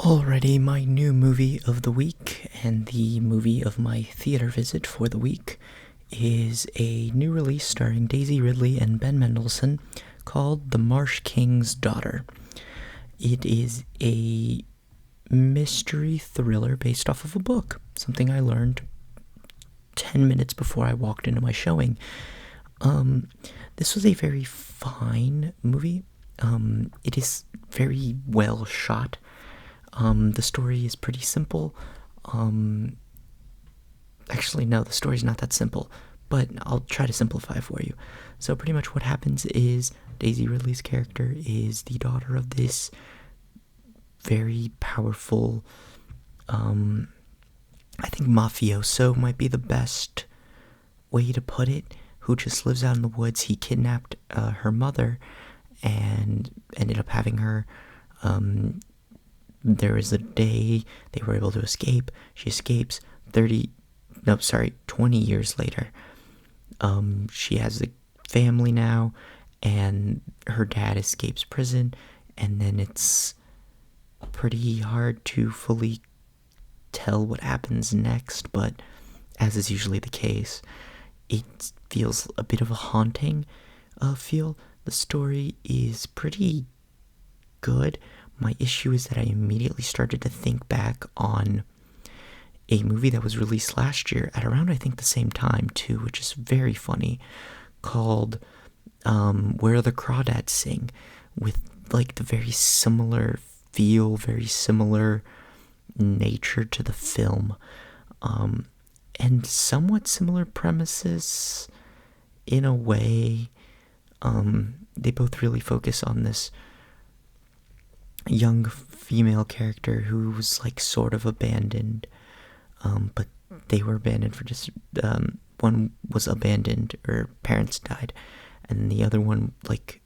Alrighty, my new movie of the week and the movie of my theater visit for the week is a new release starring Daisy Ridley and Ben Mendelsohn called The Marsh King's Daughter. It is a mystery thriller based off of a book, something I learned 10 minutes before I walked into my showing. This was a very fine movie. It is very well shot. The story is pretty simple. Actually, no, the story's not that simple, but I'll try to simplify for you. So pretty much what happens is Daisy Ridley's character is the daughter of this very powerful, I think mafioso might be the best way to put it, who just lives out in the woods. He kidnapped her mother and ended up having her. There is a day they were able to escape. She escapes 20 years later. She has a family now, and her dad escapes prison, and then it's pretty hard to fully tell what happens next, but as is usually the case, it feels a bit of a haunting feel. The story is pretty good. My issue is that I immediately started to think back on a movie that was released last year at around, I think, the same time, too, which is very funny, called Where the Crawdads Sing, with, like, the very similar feel, very similar nature to the film, and somewhat similar premises in a way. They both really focus on this young female character who was like sort of abandoned, but they were abandoned for just one was abandoned, her parents died, and the other one like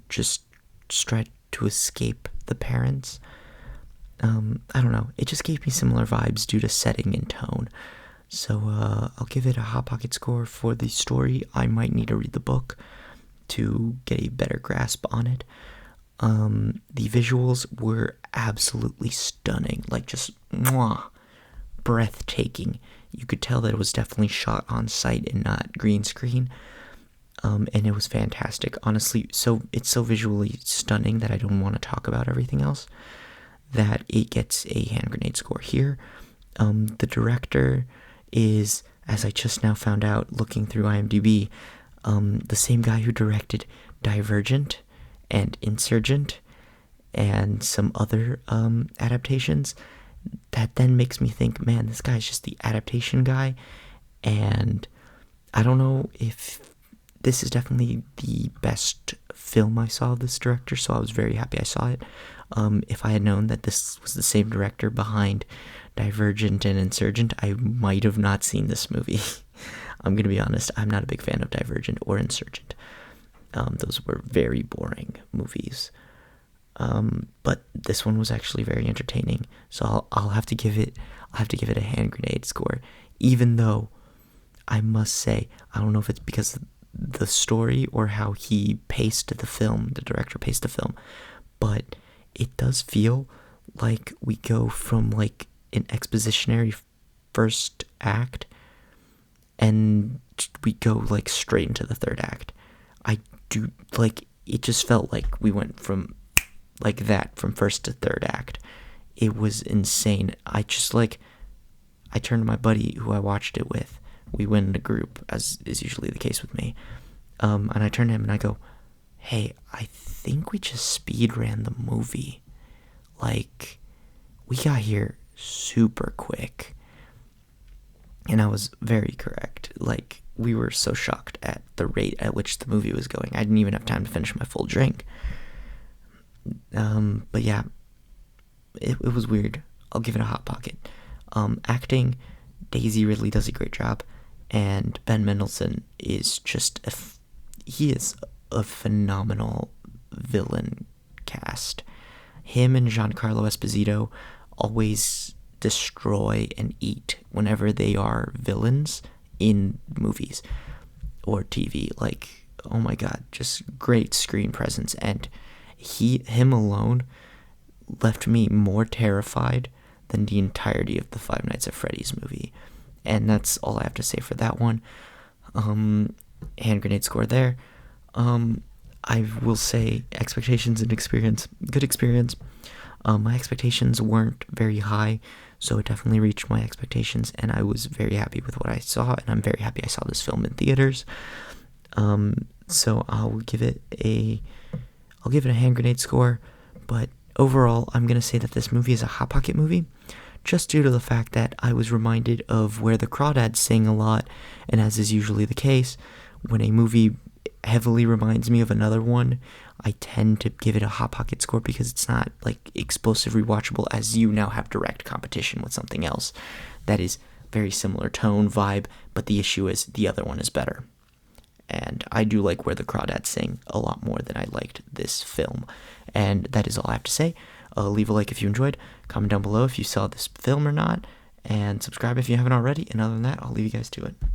just tried to escape the parents. I don't know, it just gave me similar vibes due to setting and tone. So I'll give it a Hot Pocket score for the story. I might need to read the book to get a better grasp on it. The visuals were absolutely stunning, like just breathtaking. You could tell that it was definitely shot on site and not green screen, and it was fantastic. Honestly, so it's so visually stunning that I don't want to talk about everything else, that it gets a hand grenade score here. The director is, as I just now found out looking through IMDb, the same guy who directed Divergent and Insurgent and some other adaptations. That then makes me think, man, this guy's just the adaptation guy, and I don't know if this is definitely the best film I saw of this director, so I was very happy I saw it. If I had known that this was the same director behind Divergent and Insurgent, I might have not seen this movie. I'm gonna be honest, I'm not a big fan of Divergent or Insurgent. Those were very boring movies. But this one was actually very entertaining. So I'll have to give it a hand grenade score. Even though I must say, I don't know if it's because of the story or how he paced the film, the director paced the film, but it does feel like we go from like an expositionary first act and we go like straight into the third act. I do, like, it just felt like we went from like that from first to third act. It was insane. I turned to my buddy who I watched it with. We went in a group, as is usually the case with me, and I turned to him and I go, hey, I think we just speed ran the movie. Like, we got here super quick. And I was very correct. Like, we were so shocked at the rate at which the movie was going. I didn't even have time to finish my full drink. But yeah, it was weird. I'll give it a Hot Pocket. Acting, Daisy Ridley does a great job, and Ben Mendelsohn is just he is a phenomenal villain cast. Him and Giancarlo Esposito always destroy and eat whenever they are villains in movies or TV. Like, oh my god, just great screen presence. And him alone left me more terrified than the entirety of the Five Nights at Freddy's movie. And that's all I have to say for that one. Hand grenade score there. I will say expectations and experience, good experience. My expectations weren't very high, so it definitely reached my expectations, and I was very happy with what I saw, and I'm very happy I saw this film in theaters. So I'll give it a hand grenade score, but overall, I'm gonna say that this movie is a Hot Pocket movie, just due to the fact that I was reminded of Where the Crawdads Sing a lot, and as is usually the case, when a movie heavily reminds me of another one, I tend to give it a Hot Pocket score because it's not like explosive rewatchable, as you now have direct competition with something else that is very similar tone, vibe, but the issue is the other one is better. And I do like Where the Crawdads Sing a lot more than I liked this film. And that is all I have to say. Leave a like if you enjoyed, comment down below if you saw this film or not, and subscribe if you haven't already. And other than that, I'll leave you guys to it.